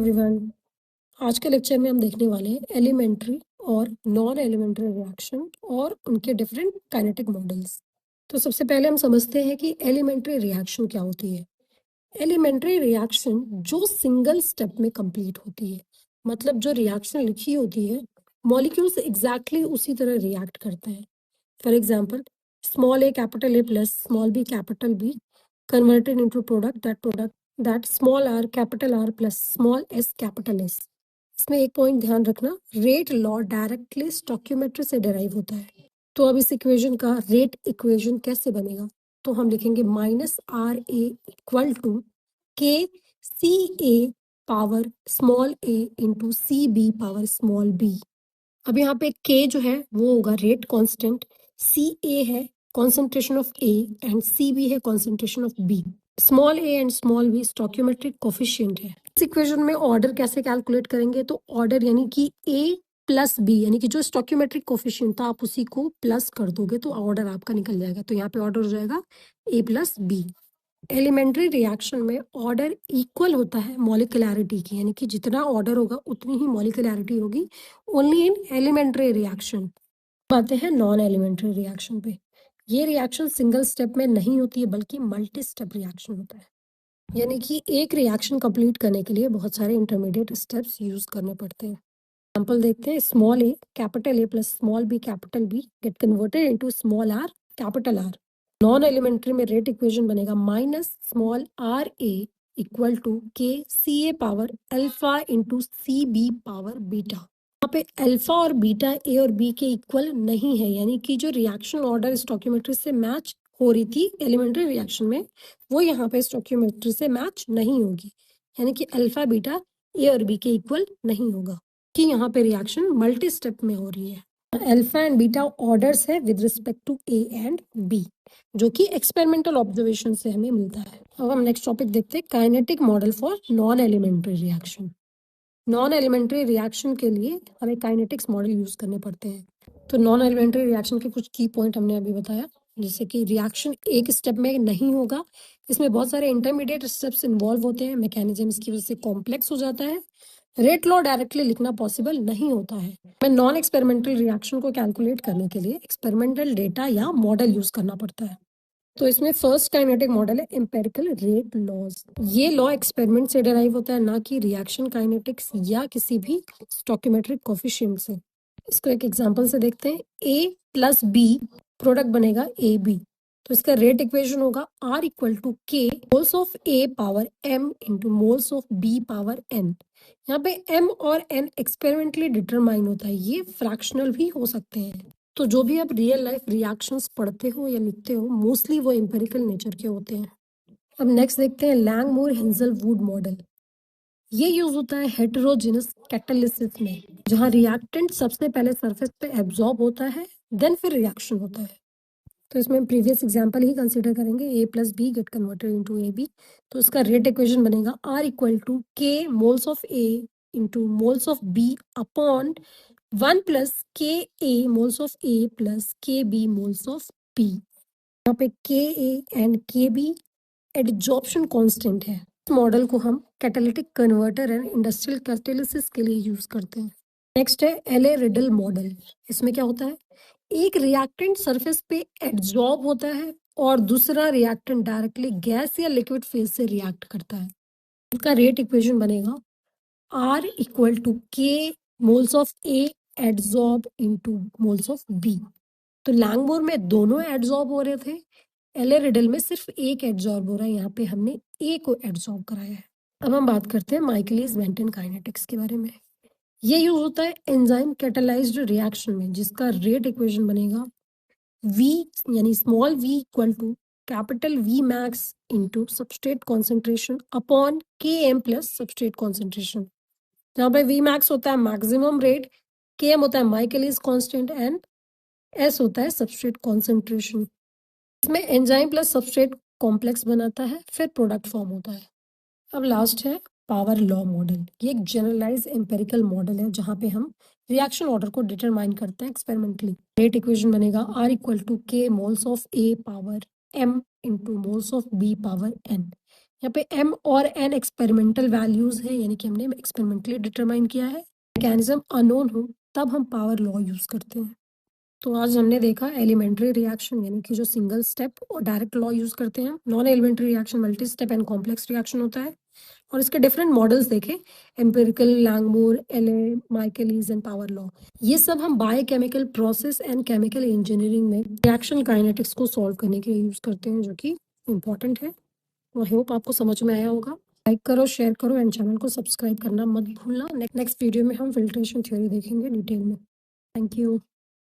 Everyone. आज के lecture में हम देखने वाले हैं एलिमेंट्री और नॉन एलिमेंट्री रिएक्शन और उनके डिफरेंट काइनेटिक मॉडल्स। तो सबसे पहले हम समझते हैं कि एलिमेंट्री रिएक्शन क्या होती है। एलिमेंट्री रिएक्शन जो सिंगल स्टेप में कंप्लीट होती है, मतलब जो रिएक्शन लिखी होती है मॉलिक्यूल्स एग्जैक्टली उसी तरह रिएक्ट करते हैं। For example, small A capital A plus small B capital B converted into product that small are capital R plus small S capital S. इसमें एक पॉइंट ध्यान रखना, रेट लॉ डायरेक्टली स्टोइकियोमेट्री से derive होता है। तो अब इस इक्वेशन का रेट इक्वेशन कैसे बनेगा, तो हम लिखेंगे minus r A equal to k C A power small a into C B power small b. अब यहाँ पे के जो है वो होगा रेट कांस्टेंट, सी ए है concentration of A and C B है concentration of B. Small a and small b stoichiometric coefficient है। इस इक्वेशन में ऑर्डर कैसे कैलकुलेट करेंगे, तो ऑर्डर यानी कि ए प्लस बी, यानी कि जो स्टोइकियोमेट्रिक कोफिशिएंट था आप उसी को प्लस कर दोगे तो ऑर्डर आपका निकल जाएगा। तो यहाँ पे ऑर्डर हो जाएगा ए प्लस बी। एलिमेंट्री रिएक्शन में ऑर्डर इक्वल होता है मॉलिक्यूलैरिटी की, यानी कि जितना ऑर्डर होगा उतनी ही मॉलिक्यूलैरिटी होगी ओनली इन एलिमेंट्री रिएक्शन। आते हैं नॉन एलिमेंट्री रिएक्शन पे। ये रिएक्शन सिंगल स्टेप में नहीं होती है बल्कि मल्टी स्टेप रिएक्शन होता है, यानी कि एक रिएक्शन कंप्लीट करने के लिए बहुत सारे इंटरमीडिएट स्टेप्स यूज करने पड़ते हैं। एग्जाम्पल देखते हैं, small A capital A plus small B capital B get converted into small are capital R. Non elementary में रेट इक्वेशन बनेगा minus small r A equal to k C A power alpha into C B power beta. यहाँ पे alpha और beta A और B के equal नहीं है, यानी कि जो रिएक्शन ऑर्डर स्टोइकियोमेट्री से मैच हो रही थी एलिमेंट्री रिएक्शन में वो यहाँ पे स्टोइकियोमेट्री से मैच नहीं होगी, यानी कि अल्फा बीटा ए और बी के इक्वल नहीं होगा कि यहाँ पे रिएक्शन मल्टी स्टेप में हो रही है। अल्फा एंड बीटा ऑर्डर्स है with respect to A and B, जो कि एक्सपेरिमेंटल ऑब्जर्वेशन से हमें मिलता है। अब हम नेक्स्ट टॉपिक देखते हैं, kinetic model for non elementary reaction. Non elementary reaction के लिए हमें काइनेटिक्स मॉडल यूज करने पड़ते हैं। तो नॉन एलिमेंट्री रिएक्शन के कुछ की पॉइंट हमने अभी बताया, जैसे कि रिएक्शन एक स्टेप में नहीं होगा, इसमें बहुत सारे इंटरमीडिएट स्टेप्स इन्वॉल्व होते हैं, मैकेनिज्म इसकी वजह से कॉम्प्लेक्स हो जाता है, रेट लॉ डायरेक्टली लिखना पॉसिबल नहीं होता है। मैं नॉन एक्सपेरिमेंटल रिएक्शन को कैलकुलेट करने के लिए एक्सपेरिमेंटल डेटा या मॉडल यूज करना पड़ता है। तो इसमें फर्स्ट काइनेटिक मॉडल है एम्पिरिकल रेट लॉज। ये लॉ एक्सपेरिमेंट से डिराइव होता है, ना कि रिएक्शन काइनेटिक्स या किसी भी स्टोइकियोमेट्रिक कोफिशिएंट से। इसको एक एग्जांपल से देखते हैं, ए प्लस बी प्रोडक्ट बनेगा ए बी, तो इसका रेट इक्वेशन होगा R equal to k moles of A power m into moles of B power n। यहाँ पे m और n एक्सपेरिमेंटली डिटरमाइन होता है, ये फ्रैक्शनल भी हो सकते हैं। तो जो भी आप रियल लाइफ रिएक्शंस पढ़ते हो या लिखते हो मोस्टली वो एम्पिरिकल नेचर के होते हैं। अब नेक्स्ट देखते हैं लैंगमूर हेंजल वुड मॉडल। ये यूज होता है हेटेरोजेनस कैटालिसिस में, जहाँ रिएक्टेंट सबसे पहले सरफेस पे एब्जॉर्ब होता है देन फिर रिएक्शन होता है। तो इसमें प्रीवियस एग्जांपल ही कंसीडर करेंगे, A plus B get converted into A B. तो इसका रेट इक्वेशन बनेगा R equal to k moles of A into moles of B upon 1 plus k A moles of A plus k B moles of B. यहाँ पे k A and k B adsorption constant है। इस model को हम catalytic converter and industrial catalysis के लिए use करते हैं। नेक्स्ट है एले रिडल मॉडल। इसमें क्या होता है, एक रिएक्टेंट सरफेस पे एब्जॉर्ब होता है और दूसरा रिएक्टेंट डायरेक्टली गैस या लिक्विड फेज से रिएक्ट करता है। इसका रेट इक्वेशन बनेगा R equal to k moles of A adsorb into moles of B. तो लैंगमोर में दोनों एड्सॉर्ब हो रहे थे, एले रिडल में सिर्फ एक एड्सॉर्ब हो रहा है, यहाँ पे हमने ए को एड्सॉर्ब कराया है। अब हम बात करते हैं माइकलिस मेंटन काइनेटिक्स के बारे में। ये यूज होता है एंजाइम कैटालाइज्ड रिएक्शन में, जिसका रेट इक्वेशन बनेगा V यानी small v equal to capital V max into substrate concentration upon Km plus substrate concentration. जहाँ पे V मैक्स होता है मैक्सिमम रेट, Km होता है माइकलिस कांस्टेंट एंड S होता है सबस्ट्रेट कॉन्सेंट्रेशन। इसमें एंजाइम प्लस सबस्ट्रेट कॉम्प्लेक्स बनाता है, फिर प्रोडक्ट फॉर्म होता है। अब लास्ट है पावर लॉ मॉडल। ये एक जनरलाइज एम्पिरिकल मॉडल है जहाँ पे हम रिएक्शन ऑर्डर को डिटरमाइन करते हैं एक्सपेरिमेंटली। रेट इक्वेशन बनेगा R equal to k moles of A power m into moles of B power n। यहाँ पे m और n एक्सपेरिमेंटल वैल्यूज हैं, यानी कि हमने एक्सपेरिमेंटली डिटरमाइन किया है। मैकेनिज्म अननोन हो तब हम पावर लॉ यूज करते हैं। तो आज हमने देखा एलिमेंट्री रिएक्शन यानी कि जो सिंगल स्टेप और डायरेक्ट लॉ यूज करते हैं। Non elementary reaction multi step and complex reaction होता है, और इसके डिफरेंट मॉडल्स देखे, empirical, Langmuir, Eley, Michaelis and power law. ये सब हम biochemical process and chemical engineering में रिएक्शन काइनेटिक्स को सॉल्व करने के लिए यूज करते हैं, जो कि इम्पोर्टेंट है। आई होप आपको समझ में आया होगा। लाइक करो, शेयर करो एंड चैनल को सब्सक्राइब करना मत भूलना। नेक्स्ट वीडियो में हम फिल्ट्रेशन थ्योरी देखेंगे डिटेल में। Thank you.